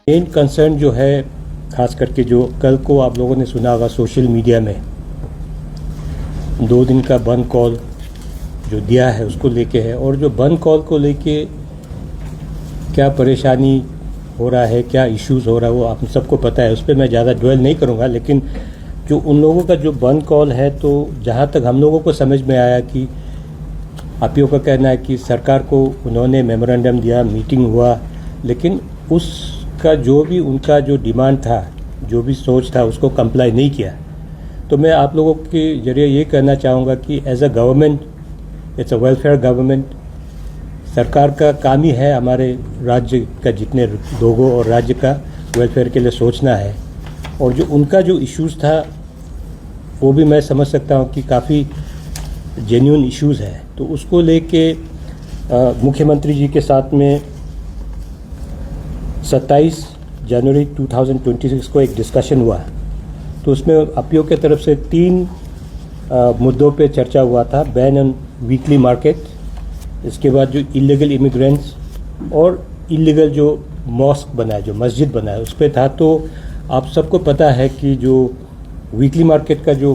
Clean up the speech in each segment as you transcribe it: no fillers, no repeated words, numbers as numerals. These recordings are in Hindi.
मेन कंसर्न जो है, खास करके जो कल को आप लोगों ने सुना होगा सोशल मीडिया में 2 दिन का बंद कॉल जो दिया है उसको लेके है। और जो बंद कॉल को लेके क्या परेशानी हो रहा है, क्या इश्यूज़ हो रहा है, वो आप सबको पता है, उस पर मैं ज़्यादा ड्वेल नहीं करूँगा। लेकिन जो उन लोगों का जो बंद कॉल है, तो जहाँ तक हम लोगों को समझ में आया कि आईपीओ का कहना है कि सरकार को उन्होंने मेमोरेंडम दिया, मीटिंग हुआ, लेकिन उसका जो भी उनका जो डिमांड था, जो भी सोच था, उसको कंप्लाई नहीं किया। तो मैं आप लोगों के जरिए ये कहना चाहूँगा कि as a government, it's a welfare government, सरकार का काम ही है हमारे राज्य का जितने लोगों और राज्य का वेलफेयर के लिए सोचना है। और जो उनका जो इश्यूज़ था वो भी मैं समझ सकता हूँ कि काफ़ी जेन्युइन इश्यूज़ है। तो उसको लेके मुख्यमंत्री जी के साथ में 27 जनवरी 2026 को एक डिस्कशन हुआ। तो उसमें आईपीओ के तरफ से 3 मुद्दों पे चर्चा हुआ था। बैन ऑन वीकली मार्केट, इसके बाद जो इलीगल इमिग्रेंट्स और इलीगल जो मॉस्क बना है, जो मस्जिद बना है, उस पर था। तो आप सबको पता है कि जो वीकली मार्केट का जो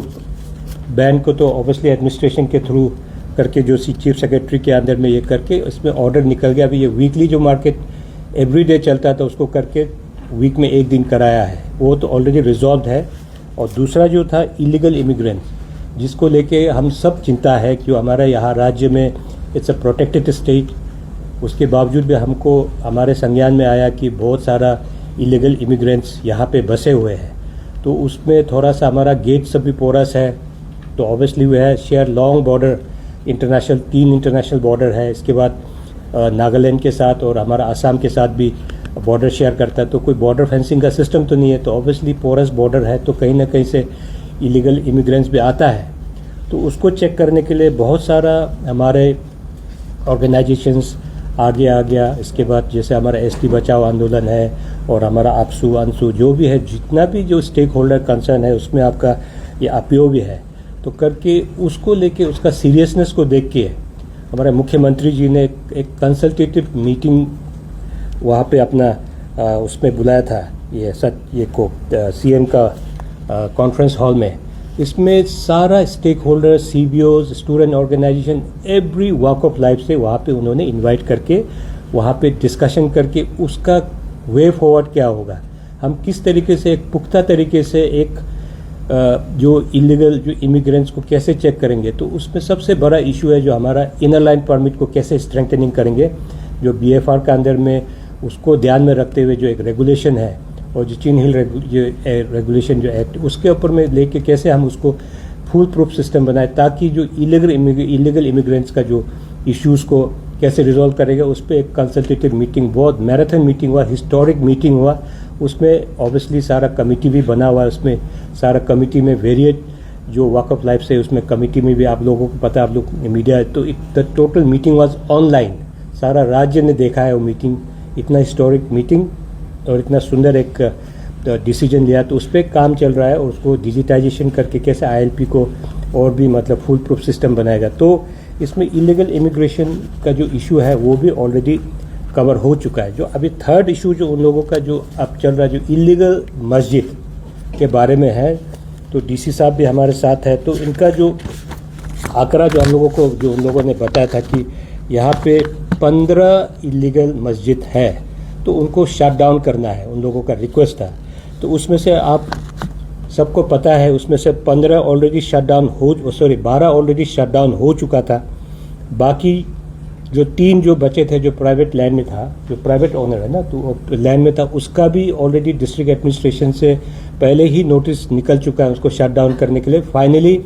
बैन को तो ऑब्वियसली एडमिनिस्ट्रेशन के थ्रू करके जो चीफ सेक्रेटरी के अंदर में ये करके इसमें ऑर्डर निकल गया। अभी ये वीकली जो मार्केट एवरीडे चलता था उसको करके वीक में 1 दिन कराया है, वो तो ऑलरेडी रिजॉल्व है। और दूसरा जो था इलीगल इमिग्रेंट्स, जिसको लेके हम सब चिंता है कि हमारे यहाँ राज्य में इट्स अ प्रोटेक्टेड स्टेट, उसके बावजूद भी हमको हमारे संज्ञान में आया कि बहुत सारा इलीगल इमिग्रेंट्स यहाँ पे बसे हुए हैं। तो उसमें थोड़ा सा हमारा गेट सब भी पोरस है। तो ऑब्वियसली वो है share long border, international 3 international border है। इसके बाद नागालैंड के साथ और हमारा आसाम के साथ भी बॉर्डर शेयर करता है। तो कोई बॉर्डर फेंसिंग का सिस्टम तो नहीं है। तो ऑब्वियसली पोरस बॉर्डर है, तो कहीं ना कहीं से इलीगल इमिग्रेंट्स भी आता है। तो उसको चेक करने के लिए बहुत सारा हमारे ऑर्गेनाइजेशंस आगे आ गया। इसके बाद जैसे हमारा एसटी बचाओ आंदोलन है और हमारा आपसू अंसू जो भी है, जितना भी जो स्टेक होल्डर कंसर्न है, उसमें आपका ये आईपीओ भी है। तो करके उसको लेके उसका सीरियसनेस को देख के हमारे मुख्यमंत्री जी ने एक कंसल्टेटिव मीटिंग वहाँ पे अपना उसमें बुलाया था, ये सीएम का कॉन्फ्रेंस हॉल में। इसमें सारा stakeholder, CBOs, student organisation, every walk of life से वहाँ पे उन्होंने इनवाइट करके वहाँ पे डिस्कशन करके उसका वे फॉरवर्ड क्या होगा, हम किस तरीके से एक पुख्ता तरीके से एक जो इलीगल जो इमिग्रेंट्स को कैसे चेक करेंगे। तो उसमें सबसे बड़ा इशू है जो हमारा इनर लाइन परमिट को कैसे स्ट्रेंथनिंग करेंगे, जो बीएफआर का अंदर में उसको ध्यान में रखते हुए जो एक रेगुलेशन है और जो चिन हिल रेगुलेशन जो एक्ट, उसके ऊपर में लेके कैसे हम उसको फुल प्रूफ सिस्टम बनाए, ताकि जो इलीगल इमिग्रेंट्स का जो इश्यूज़ को कैसे रिजॉल्व करेगा। उस पर एक कंसल्टेटिव मीटिंग, बहुत मैराथन मीटिंग हुआ, हिस्टोरिक मीटिंग हुआ। उसमें ऑब्वियसली सारा कमिटी भी बना हुआ है। उसमें सारा कमिटी में वेरिएट जो वॉक ऑफ लाइफ से उसमें कमिटी में भी आप लोगों को पता, आप लोग मीडिया, तो the total meeting was online. सारा राज्य ने देखा है वो मीटिंग, इतना हिस्टोरिक मीटिंग और इतना सुंदर एक डिसीजन लिया। तो उस पर काम चल रहा है और उसको डिजिटाइजेशन करके कैसे आईएलपी को और भी मतलब फुल प्रूफ सिस्टम बनाएगा। तो इसमें इलीगल इमिग्रेशन का जो इशू है वो भी ऑलरेडी कवर हो चुका है। जो अभी थर्ड इशू जो उन लोगों का जो अब चल रहा है, जो इलीगल मस्जिद के बारे में है, तो डीसी साहब भी हमारे साथ है। तो इनका जो आंकड़ा जो हम लोगों को, जो उन लोगों ने बताया था कि यहाँ पे 15 इलीगल मस्जिद है, तो उनको शट डाउन करना है, उन लोगों का रिक्वेस्ट था। तो उसमें से आप सबको पता है, उसमें से 15 ऑलरेडी शट डाउन हो, 12 ऑलरेडी शट डाउन हो चुका था। बाकी जो 3 जो बचे थे, जो प्राइवेट लैंड में था, जो प्राइवेट ओनर है ना, तो लैंड में था, उसका भी ऑलरेडी डिस्ट्रिक्ट एडमिनिस्ट्रेशन से पहले ही नोटिस निकल चुका है उसको शट डाउन करने के लिए। फाइनली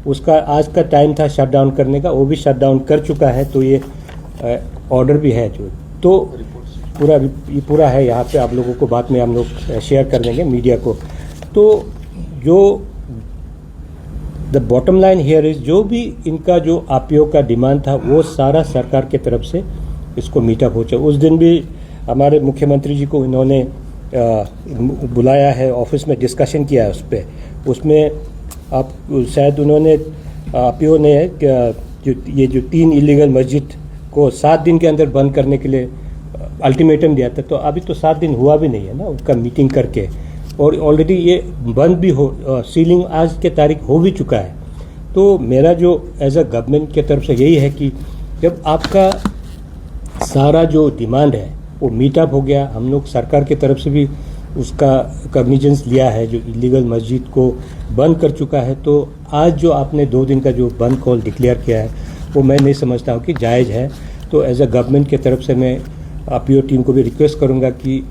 उसका आज का टाइम था शट डाउन करने का, वो भी शट डाउन कर चुका है। तो ये ऑर्डर भी है जो, तो पूरा है यहाँ पे, आप लोगों को बाद में हम लोग शेयर कर देंगे मीडिया को। तो जो the bottom line here is, जो भी इनका जो आईपीओ का डिमांड था वो सारा सरकार के तरफ से इसको मीटअप हो चुका। उस दिन भी हमारे मुख्यमंत्री जी को इन्होंने बुलाया है, ऑफिस में डिस्कशन किया है उस पर। उसमें आप शायद उन्होंने आईपीओ ने जो 3 इलीगल मस्जिद को 7 दिन के अंदर बंद करने के लिए अल्टीमेटम दिया था, तो अभी तो 7 दिन हुआ भी नहीं है ना उसका मीटिंग करके, और ऑलरेडी ये बंद भी हो, सीलिंग आज के तारीख हो भी चुका है। तो मेरा जो एज अ गवर्नमेंट की तरफ से यही है कि जब आपका सारा जो डिमांड है वो मीटअप हो गया, हम लोग सरकार की तरफ से भी उसका कॉग्निजेंस लिया है, जो इलीगल मस्जिद को बंद कर चुका है, तो आज जो आपने 2 दिन का जो बंद कॉल डिक्लेयर किया है वो मैं नहीं समझता हूँ कि जायज़ है। तो एज अ गवर्नमेंट की तरफ से मैं अपीओ टीम को भी रिक्वेस्ट करूँगा कि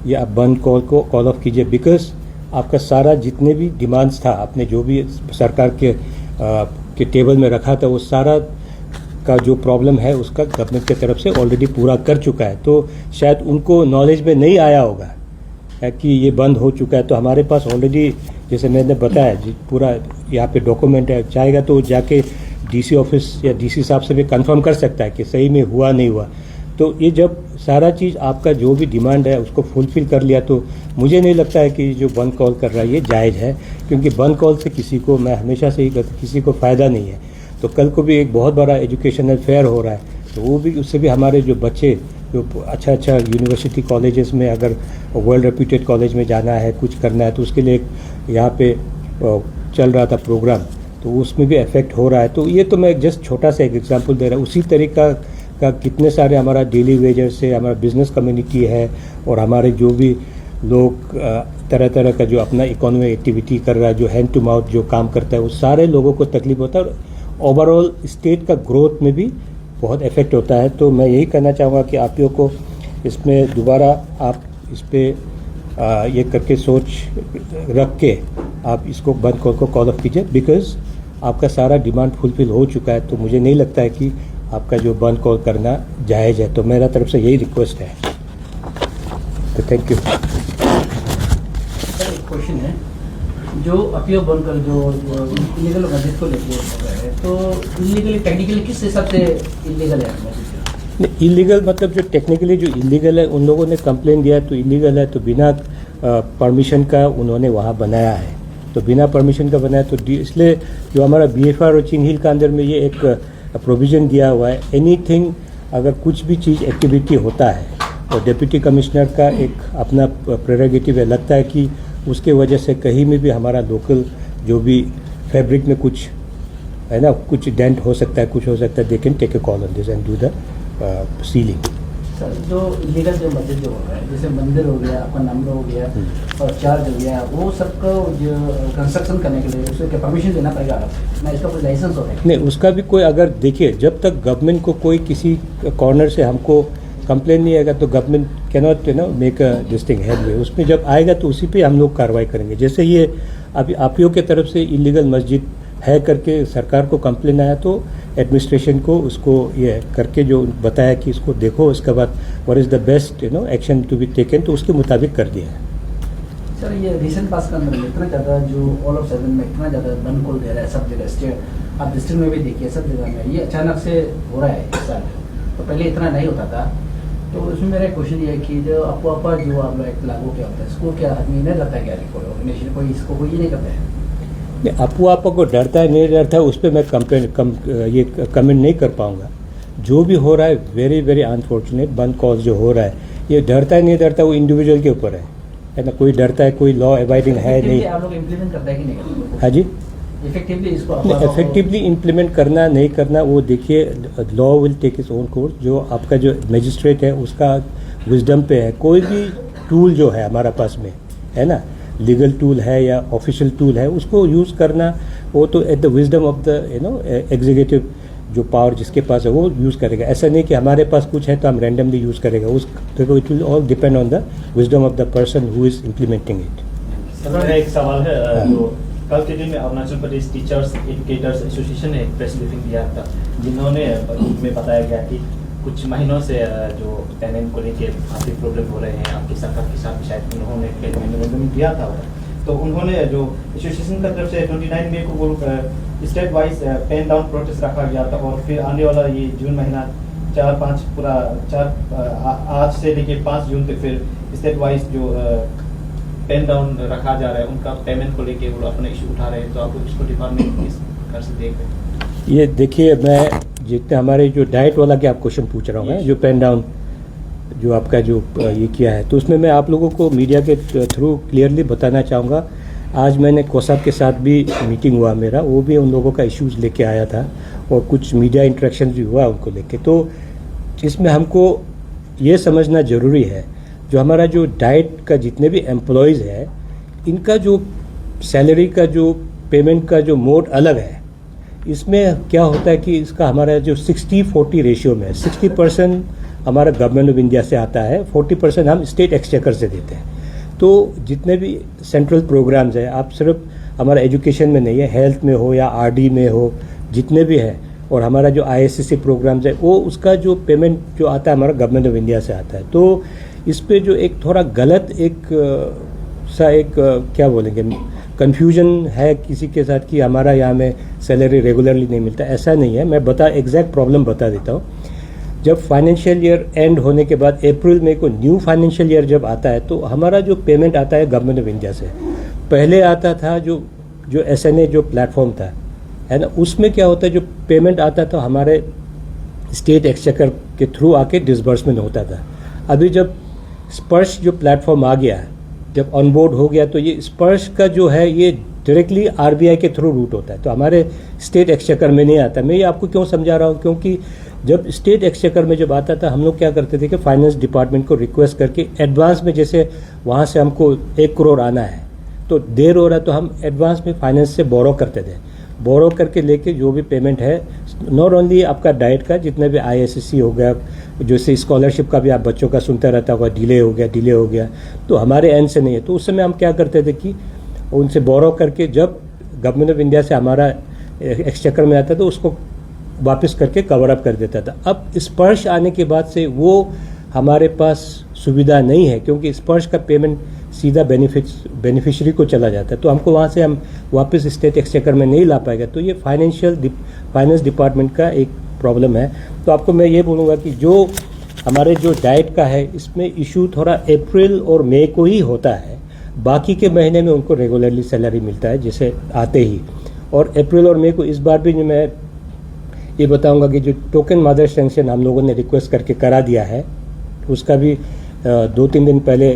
ये आप बंद कॉल को कॉल ऑफ कीजिए, बिकॉज आपका सारा जितने भी डिमांड्स था, आपने जो भी सरकार के टेबल में रखा था, वो सारा का जो प्रॉब्लम है उसका गवर्नमेंट की तरफ से ऑलरेडी पूरा कर चुका है। तो शायद उनको नॉलेज में नहीं आया होगा कि ये बंद हो चुका है। तो हमारे पास ऑलरेडी, जैसे मैंने बताया, पूरा यहाँ पे डॉक्यूमेंट है, चाहेगा तो जाके डीसी ऑफिस या डीसी साहब से भी कंफर्म कर सकता है कि सही में हुआ नहीं हुआ। तो ये जब सारा चीज़ आपका जो भी डिमांड है उसको फुलफिल कर लिया, तो मुझे नहीं लगता है कि जो बंद कॉल कर रहा है ये जायज़ है, क्योंकि बंद कॉल से किसी को, मैं हमेशा से ही कहता, किसी को फ़ायदा नहीं है। तो कल को भी एक बहुत बड़ा एजुकेशनल फेयर हो रहा है, तो वो भी, उससे भी हमारे जो बच्चे जो अच्छा यूनिवर्सिटी कॉलेजेस में, अगर वर्ल्ड रेप्यूटेड कॉलेज में जाना है, कुछ करना है, तो उसके लिए यहाँ पे चल रहा था प्रोग्राम, तो उसमें भी इफेक्ट हो रहा है। तो ये तो मैं जस्ट छोटा सा एक एग्जांपल दे रहा हूँ। उसी तरीका का कितने सारे हमारा डेली वेजर्स से, हमारा बिजनेस कम्युनिटी है, और हमारे जो भी लोग तरह तरह का जो अपना इकोनॉमिक एक्टिविटी कर रहा है, जो हैंड टू माउथ जो काम करता है, वो सारे लोगों को तकलीफ होता है, और ओवरऑल स्टेट का ग्रोथ में भी बहुत इफेक्ट होता है। तो मैं यही कहना चाहूँगा कि आप लोग को इसमें दोबारा आप इस पर ये करके सोच रख के आप इसको बंद को कॉल ऑफ कीजिए, बिकॉज आपका सारा डिमांड फुलफिल हो चुका है। तो मुझे नहीं लगता है कि आपका जो बंद कॉल करना जायज़ है। तो मेरा तरफ से यही रिक्वेस्ट है। तो थैंक यू। सर, एक क्वेश्चन है, जो अपील बंद कर जो इलीगल मस्जिद को लेके है, तो इलीगली टेक्निकली किस हिसाब से इलीगल है मस्जिद? इलीगल मतलब जो टेक्निकली जो इलीगल है, उन लोगों ने कंप्लेन दिया तो इलीगल है, तो बिना परमिशन का उन्होंने वहाँ बनाया है, तो बिना परमिशन का बनाया, तो इसलिए जो हमारा BFR और चिन्हिल का अंदर में ये एक प्रोविज़न दिया हुआ है, एनीथिंग, अगर कुछ भी चीज़ एक्टिविटी होता है, और डिप्टी कमिश्नर का एक अपना प्रेरोगेटिव है, लगता है कि उसके वजह से कहीं में भी हमारा लोकल जो भी फैब्रिक में कुछ है ना, कुछ डेंट हो सकता है, कुछ हो सकता है, they can take a call on this and do the sealing. Sir, जो इलीगल जो मस्जिद जो हो रहा है, जैसे मंदिर हो गया, आपका नंबर हो गया और चर्च हो गया, वो सबको जो कंस्ट्रक्शन करने के लिए उसको परमिशन देना पड़ेगा आपको, ना इसका कोई लाइसेंस होता है? नहीं, उसका भी कोई, अगर देखिए, जब तक गवर्नमेंट को कोई किसी कॉर्नर से हमको कंप्लेन नहीं आएगा, तो government can not make a this thing headway. उसमें जब आएगा तो उसी पे हम लोग कार्रवाई करेंगे। जैसे ये अभी आपीओ की तरफ से इलीगल मस्जिद है करके सरकार को कंप्लेन आया, तो एडमिनिस्ट्रेशन को उसको ये करके जो बताया कि इसको देखो, उसके बाद what is the best action to be taken, तो उसके मुताबिक कर दिया है। सर, ये रिसेंट पास के अंदर इतना ज़्यादा जो ऑल ऑफ सडन में इतना ज़्यादा बंद खोल दे रहा है सब जगह, स्टेट आप डिस्ट्रिक्ट में भी देखिए, सब जगह में ये अचानक से हो रहा है इस साल, तो पहले इतना नहीं होता था। तो उसमें मेरा क्वेश्चन ये है कि जो आपको जो आप लोग एक लागू क्या होता है, इसको क्या आदमी नहीं करता है, क्या कोई ऑर्गेनाइजेशन कोई इसको कोई नहीं करता है? नहीं, आपको को डरता है नहीं डरता है, उस पर मैं ये कमेंट नहीं कर पाऊंगा। जो भी हो रहा है वेरी वेरी अनफॉर्चुनेट, बंद कॉज जो हो रहा है, ये डरता है नहीं डरता, वो इंडिविजुअल के ऊपर है ना, कोई डरता है, कोई लॉ अबाइडिंग है नहीं। आप लोग इम्प्लीमेंट करता है कि नहीं? हाँ जी, इफेक्टिवली इसको इफेक्टिवली इम्प्लीमेंट करना नहीं करना, वो देखिए, law will take its own course. जो आपका जो मजिस्ट्रेट है उसका विजडम पे है। कोई भी टूल जो है हमारा पास में है ना, लीगल टूल है या ऑफिशियल टूल है, उसको यूज़ करना, वो तो at the wisdom of the executive जो पावर जिसके पास है वो यूज़ करेगा। ऐसा नहीं कि हमारे पास कुछ है तो हम रैंडमली यूज़ करेगा, उस तो it will all depend on the wisdom of the person who is implementing it. Sir, एक सवाल है, जो कल के दिन में Arunachal Pradesh teachers educators association ने एक प्रेस ब्रीफिंग दिया था, जिन्होंने में बताया गया कि कुछ महीनों से जो टेनेंट को लेकर काफ़ी प्रॉब्लम हो रहे हैं, आपकी सरकार के साथ शायद उन्होंने मेमोरेंडम दिया था। तो उन्होंने जो एसोसिएशन की तरफ से 29 मई को वो state wise pen down protest रखा गया था, और फिर आने वाला ये जून महीना 4-5 आज से लेके 5 जून तक फिर स्टेट वाइज जो पेन डाउन रखा जा रहा है, उनका पेमेंट को लेके वो अपने इशू उठा रहे हैं। तो आप इसको डिपार्टमेंट किस प्रकार से देख रहे हैं? ये देखिए, मैं जितने हमारे जो डाइट वाला के आप क्वेश्चन पूछ रहा हूँ, जो पेन डाउन जो आपका जो ये किया है, तो उसमें मैं आप लोगों को मीडिया के थ्रू क्लियरली बताना चाहूँगा। आज मैंने कोसाब के साथ भी मीटिंग हुआ मेरा, वो भी उन लोगों का इश्यूज़ लेके आया था और कुछ मीडिया इंटरेक्शन भी हुआ उनको लेके। तो इसमें हमको ये समझना ज़रूरी है, जो हमारा जो डाइट का जितने भी एम्प्लॉयज़ है, इनका जो सैलरी का जो पेमेंट का जो मोड अलग है। इसमें क्या होता है कि इसका हमारा जो 60-40 रेशियो में 60% हमारा गवर्नमेंट ऑफ इंडिया से आता है, 40% हम स्टेट एक्सचेकर से देते हैं। तो जितने भी सेंट्रल प्रोग्राम्स हैं, आप सिर्फ हमारा एजुकेशन में नहीं है, हेल्थ में हो या आरडी में हो, जितने भी है, और हमारा जो आईएससीसी प्रोग्राम्स है, वो उसका जो पेमेंट जो आता है हमारा गवर्नमेंट ऑफ इंडिया से आता है। तो इस पे जो एक थोड़ा गलत क्या बोलेंगे, कन्फ्यूजन है किसी के साथ कि हमारा यहाँ में सैलरी रेगुलरली नहीं मिलता। ऐसा नहीं है। मैं एग्जैक्ट प्रॉब्लम बता देता हूँ। जब फाइनेंशियल ईयर एंड होने के बाद अप्रैल में को न्यू फाइनेंशियल ईयर जब आता है, तो हमारा जो पेमेंट आता है गवर्नमेंट ऑफ इंडिया से, पहले आता था जो SNA जो प्लेटफॉर्म था, है ना, उसमें क्या होता है, जो पेमेंट आता था हमारे स्टेट एक्सचेकर के थ्रू आके डिसबर्समेंट होता था। अभी जब स्पर्श जो प्लेटफॉर्म आ गया, जब ऑनबोर्ड हो गया, तो ये स्पर्श का जो है ये डायरेक्टली RBI के थ्रू रूट होता है, तो हमारे स्टेट एक्सचेकर में नहीं आता। मैं ये आपको क्यों समझा रहा हूँ, क्योंकि जब स्टेट एक्सचेकर में जब आता था, हम लोग क्या करते थे कि फाइनेंस डिपार्टमेंट को रिक्वेस्ट करके एडवांस में, जैसे वहाँ से हमको 1 करोड़ आना है, तो देर हो रहा है, तो हम एडवांस में फाइनेंस से बोरो करते थे। बोरो करके लेके जो भी पेमेंट है, नॉट ओनली आपका डाइट का, जितना भी ISSC हो गया, जैसे स्कॉलरशिप का भी आप बच्चों का सुनता रहता होगा, डिले हो गया, तो हमारे एंड से नहीं है। तो उस समय हम क्या करते थे कि उनसे बोरो करके, जब गवर्नमेंट ऑफ इंडिया से हमारा एक्सचेकर में आता, तो उसको वापस करके कवर अप कर देता था। अब स्पर्श आने के बाद से वो हमारे पास सुविधा नहीं है, क्योंकि स्पर्श का पेमेंट सीधा बेनिफिशियरी को चला जाता है, तो हमको वहाँ से हम वापस स्टेट एक्सचेकर में नहीं ला पाएगा। तो ये फाइनेंस डिपार्टमेंट का एक प्रॉब्लम है। तो आपको मैं ये बोलूँगा कि जो हमारे जो डाइट का है, इसमें इशू थोड़ा अप्रैल और मई को ही होता है, बाकी के महीने में उनको रेगुलरली सैलरी मिलता है जैसे आते ही। और अप्रैल और मई को इस बार भी मैं ये बताऊंगा कि जो टोकन मदर सैंक्शन हम लोगों ने रिक्वेस्ट करके करा दिया है, उसका भी 2-3 दिन पहले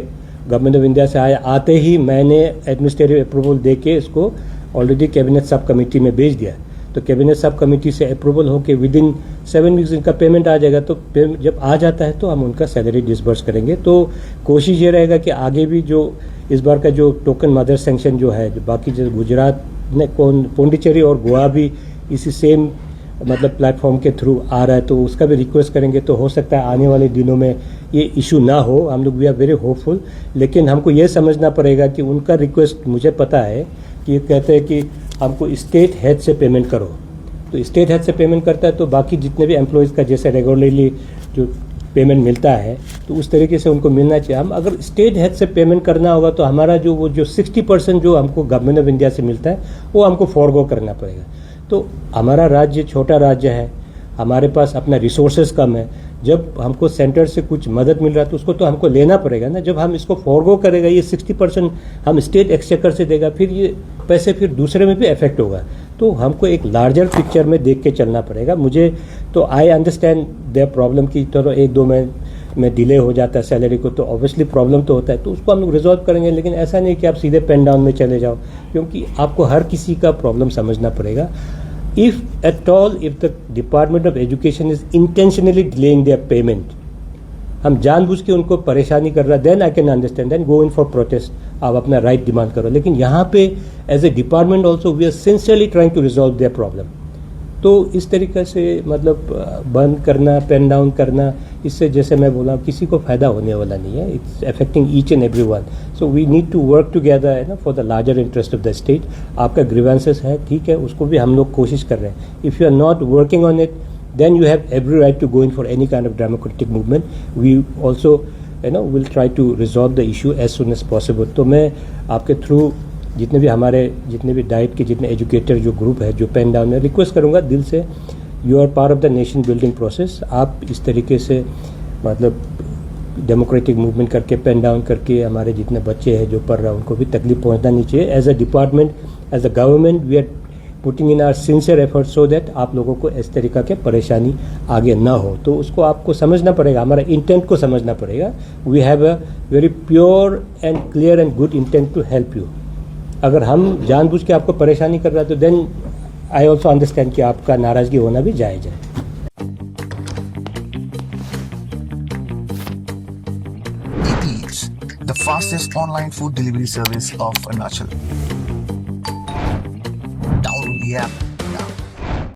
गवर्नमेंट ऑफ इंडिया से आया, आते ही मैंने एडमिनिस्ट्रेटिव अप्रूवल दे के इसको ऑलरेडी कैबिनेट सब कमेटी में भेज दिया। तो कैबिनेट सब कमेटी से अप्रूवल होकर विदिन 7 वीक्स इनका पेमेंट आ जाएगा। तो जब आ जाता है तो हम उनका सैलरी डिसबर्स करेंगे। तो कोशिश ये रहेगा कि आगे भी जो इस बार का जो टोकन मदर सैंक्शन जो है, जो बाकी जो गुजरात ने पौंडीचेरी और गोवा भी इसी सेम मतलब प्लेटफॉर्म के थ्रू आ रहा है, तो उसका भी रिक्वेस्ट करेंगे। तो हो सकता है आने वाले दिनों में ये इशू ना हो, हम लोग वी आर वेरी होपफुल। लेकिन हमको ये समझना पड़ेगा कि उनका रिक्वेस्ट, मुझे पता है कि ये कहते हैं कि हमको स्टेट हेड से पेमेंट करो, तो स्टेट हेड से पेमेंट करता है तो बाकी जितने भी एम्प्लॉयज़ का जैसे रेगुलरली जो पेमेंट मिलता है, तो उस तरीके से उनको मिलना चाहिए। हम अगर स्टेट हेड से पेमेंट करना होगा तो हमारा जो 60% जो हमको गवर्नमेंट ऑफ इंडिया से मिलता है, वो हमको फॉरगो करना पड़ेगा। तो हमारा राज्य छोटा राज्य है, हमारे पास अपना रिसोर्सेज कम है। जब हमको सेंटर से कुछ मदद मिल रहा है तो उसको तो हमको लेना पड़ेगा ना। जब हम इसको फॉरगो करेगा, ये 60% हम स्टेट एक्सचेकर से देगा, फिर ये पैसे फिर दूसरे में भी इफेक्ट होगा। तो हमको एक लार्जर पिक्चर में देख के चलना पड़ेगा। मुझे तो आई अंडरस्टैंड देयर प्रॉब्लम की तरह 1-2 में डिले हो जाता है सैलरी को, तो ऑब्वियसली प्रॉब्लम तो होता है, तो उसको हम लोग रिजॉल्व करेंगे। लेकिन ऐसा नहीं कि आप सीधे पेन डाउन में चले जाओ, क्योंकि आपको हर किसी का प्रॉब्लम समझना पड़ेगा। If at all, if the Department of Education is intentionally delaying their payment, हम जानबूझ के उनको परेशानी कर रहा, then I can understand, then go in for protest, आप अपना राइट डिमांड करो। लेकिन यहाँ पे as a department also we are sincerely trying to resolve their problem. तो इस तरीके से मतलब बंद करना, पेन डाउन करना, इससे जैसे मैं बोला किसी को फायदा होने वाला नहीं है। It's affecting each and every one. So we need to work together, है ना, for the larger interest of the state. आपका ग्रीवेंसेस है, ठीक है, उसको भी हम लोग कोशिश कर रहे हैं। If you are not working on it, then you have every right to go in for any kind of democratic movement. We also, will try to resolve the issue as soon as possible. तो मैं आपके थ्रू जितने भी डाइट के जितने एजुकेटर जो ग्रुप है जो पेन डाउन में, रिक्वेस्ट करूँगा दिल से, you are part of the nation building process. आप इस तरीके से मतलब डेमोक्रेटिक मूवमेंट करके, पेन डाउन करके हमारे जितने बच्चे हैं जो पढ़ रहे हैं उनको भी तकलीफ पहुँचना नहीं चाहिए। As a department, as a government, we are putting in our sincere effort so that आप लोगों को इस तरीका के परेशानी आगे ना हो। तो उसको आपको समझना पड़ेगा, हमारा इंटेंट को समझना पड़ेगा। We have a very pure and clear and good intent to help you. अगर हम जानबूझ के आपको परेशानी कर रहे हैं तो देन आई ऑल्सो अंडरस्टैंड कि आपका नाराज़गी होना भी जायज़ है। Eats, the fastest online food delivery service of Arunachal. Download the app